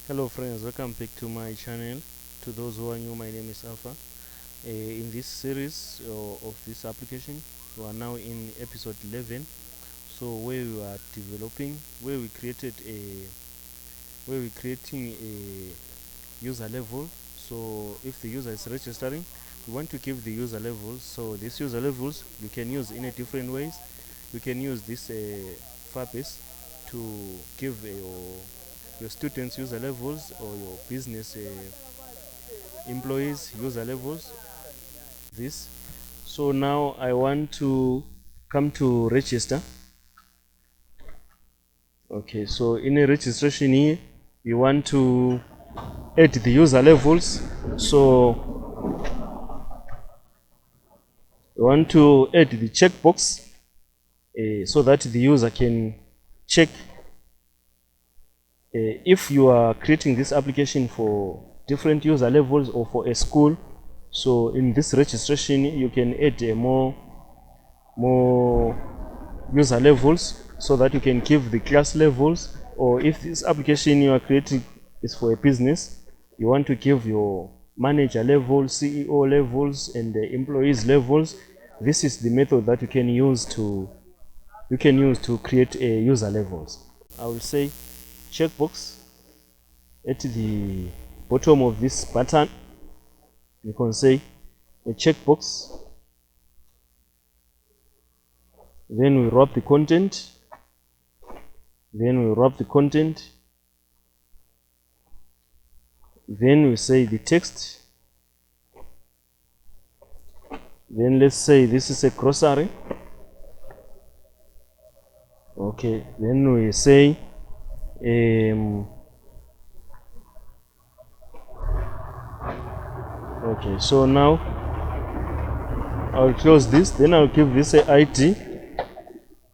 Hello friends, welcome back to my channel. To those who are new, my name is Alpha. In this series of this application, we are now in episode 11. So where we are developing, where we creating a user level. So if the user is registering, we want to give the user levels. So these user levels you can use in a different ways. You can use this Fabis to give your students user levels or your business employees user levels. This. So now I want to come to register. Okay, so in a registration here, you want to add the user levels. So you want to add the checkbox so that the user can check if you are creating this application for different user levels or for a school. So in this registration you can add more user levels so that you can give the class levels, or if this application you are creating is for a business, you want to give your manager level, CEO levels, and the employees levels. This is the method that you can use to create a user levels. I will say checkbox at the bottom of this button. You can say a checkbox, then we wrap the content, then we wrap the content, then we say the text, then let's say this is a grocery. Okay, then we say okay, so now I'll close this, then I'll give this a ID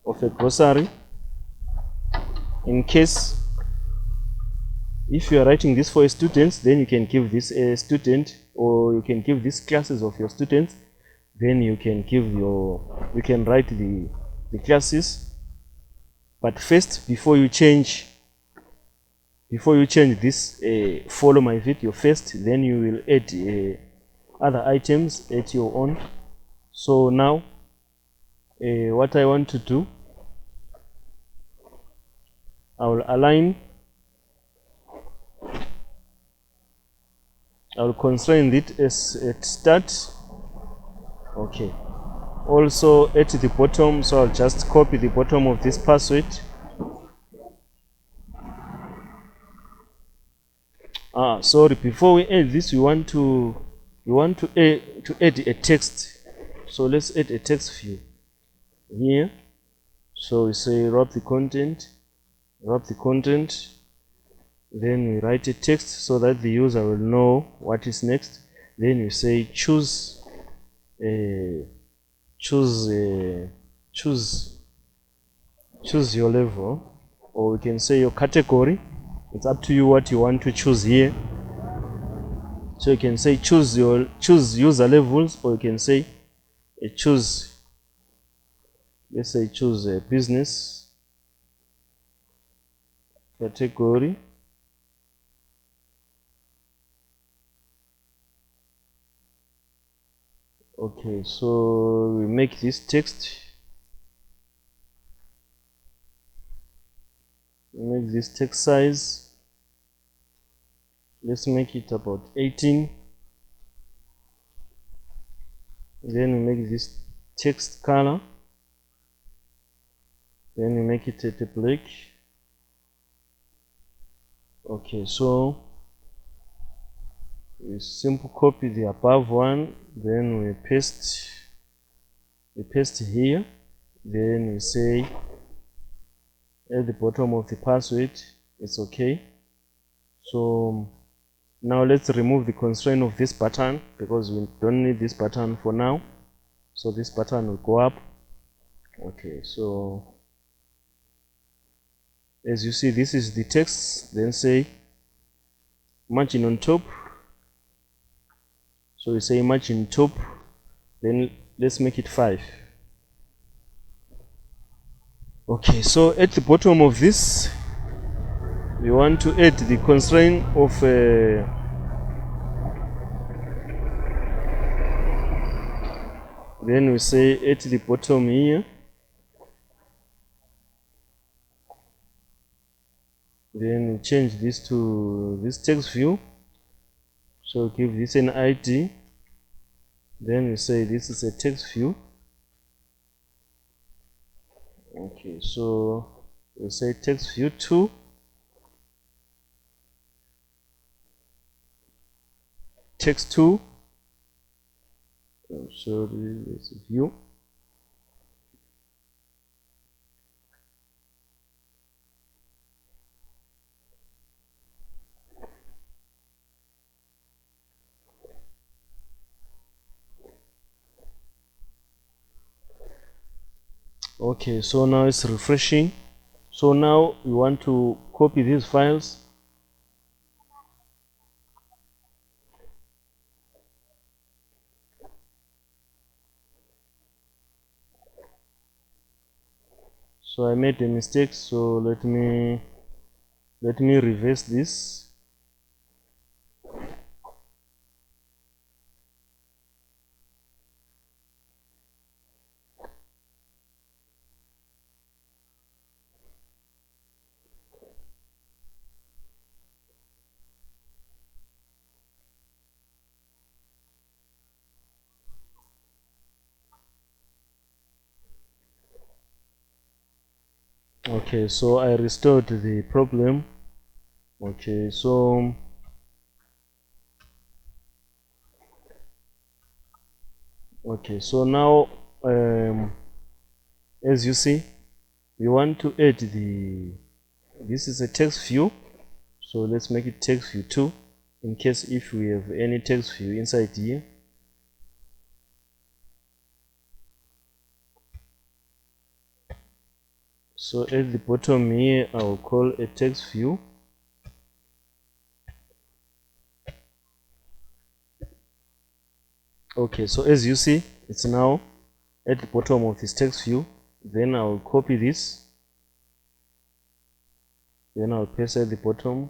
of a grocery. In case if you are writing this for a student, then you can give this a student, or you can give these classes of your students. Then you can write the classes. But first, before you change this follow my video first, then you will add other items at your own. So now what I want to do, I will align, I will constrain it as at start. Okay, also at the bottom, so I'll just copy the bottom of this password. Sorry, before we add this, we want to add a text. So let's add a text view here. So we say wrap the content, then we write a text so that the user will know what is next. Then we say choose your level, or we can say your category. It's up to you what you want to choose here. So you can say choose user levels, or you can say let's say choose a business category. Okay, so we make this text, make this text size, let's make it about 18. Then we make this text color, then we make it at black. Okay, so we simple copy the above one, then we paste here, then we say at the bottom of the password it's okay. So now let's remove the constraint of this button, because we don't need this button for now. So this button will go up. Okay, so as you see, this is the text. Then say margin on top. So we say margin top, then let's make it 5. Okay, so at the bottom of this we want to add the constraint of then we say at the bottom here, then we change this to this text view, so give this an ID, then we say this is a text view. Okay, so we say text view 2, text 2, so this is view. Okay, so now it's refreshing. So now we want to copy these files. So I made a mistake, so let me reverse this. Okay, so I restored the problem. Okay, so now as you see, we want to add this is a text view, so let's make it text view 2 in case if we have any text view inside here. So at the bottom here, I will call a text view. Okay, so as you see, it's now at the bottom of this text view. Then I will copy this. Then I'll paste at the bottom.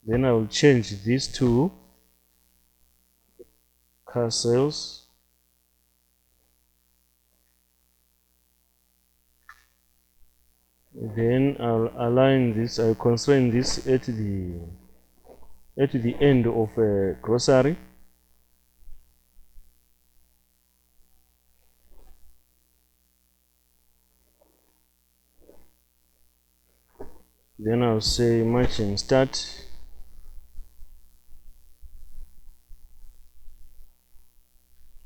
Then I will change this to car sales. Then I'll align this, I'll constrain this at the end of a grocery. Then I'll say matching start.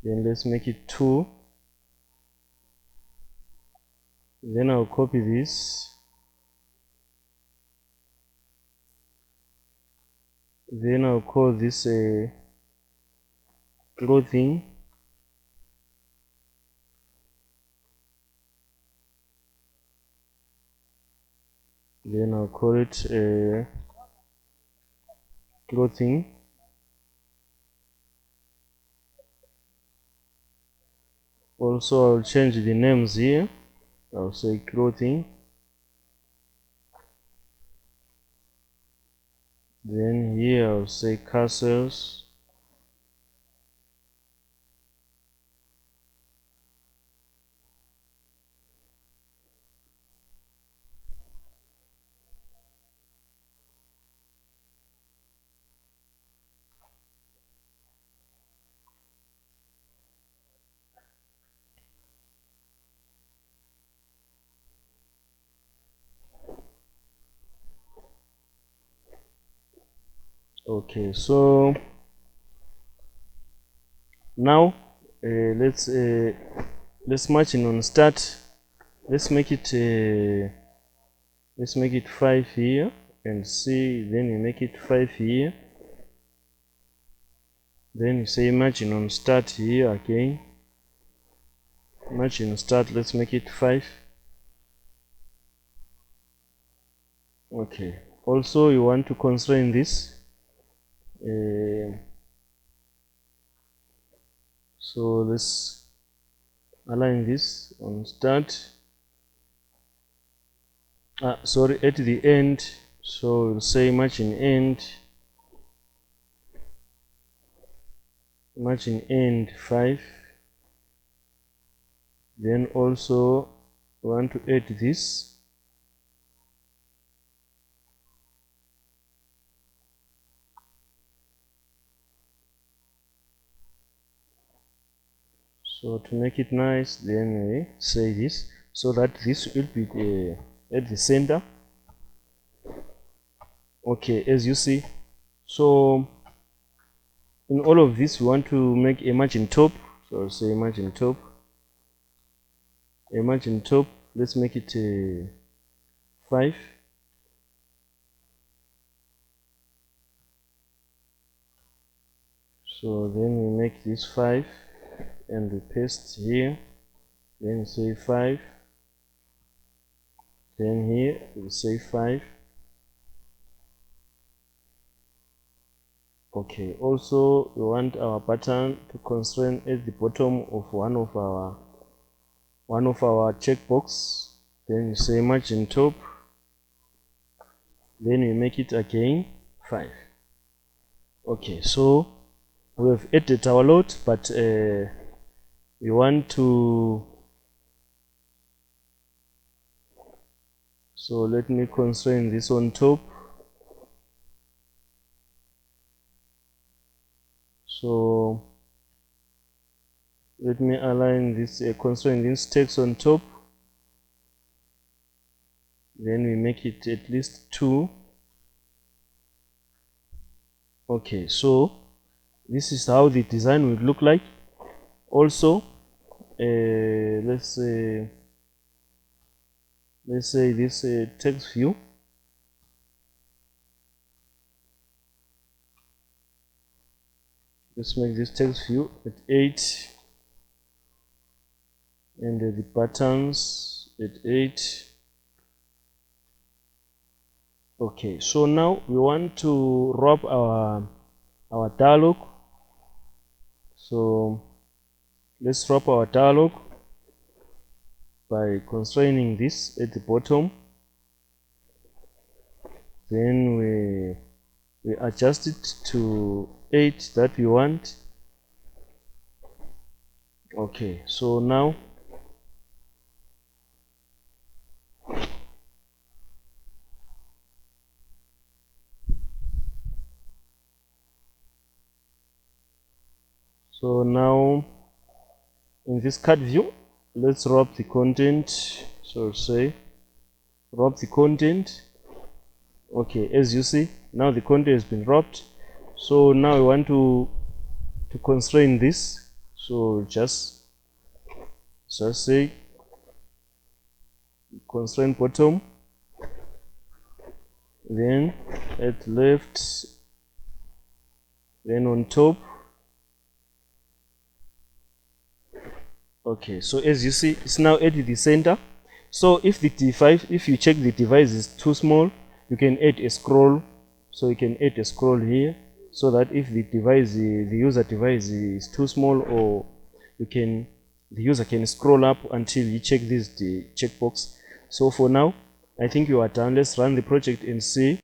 Then let's make it 2. Then I'll copy this. Then I'll call this a clothing. Then I'll call it a clothing. Also, I'll change the names here. I'll say clothing. Then here I'll say castles. Okay, so now let's match in on start. Let's make it 5 here and see. Then you make it 5 here. Then you say margin on start here again. Margin on start, let's make it 5. Okay. Also, you want to constrain this. So let's align this on start. Sorry, at the end. So we'll say margin end 5. Then also we want to add this. So to make it nice, then we say this, so that this will be at the center. Okay, as you see, so in all of this we want to make a margin top. So I'll say margin top, let's make it 5. So then we make this 5 and we paste here, then say 5, then here we say 5. Okay, also we want our button to constrain at the bottom of one of our checkbox. Then you say margin top, then we make it again 5. Okay, so we have added our load, but we want to, so let me constrain this on top. So let me align this, constrain this text on top. Then we make it at least 2. Okay, so this is how the design would look like. Also, let's say this text view. Let's make this text view at 8, and the buttons at 8. Okay, so now we want to wrap our dialog. So let's wrap our dialog by constraining this at the bottom. Then we adjust it to 8 that we want. Okay, so now in this cut view, let's wrap the content. So say wrap the content. Okay, as you see, now the content has been wrapped. So now we want to constrain this. So just say constrain bottom, then at left, then on top. Okay, so as you see, it's now at the center. So if you check the device is too small, you can add a scroll. So you can add a scroll here, so that if the user device is too small, or the user can scroll up until you check the checkbox. So for now, I think you are done. Let's run the project and see.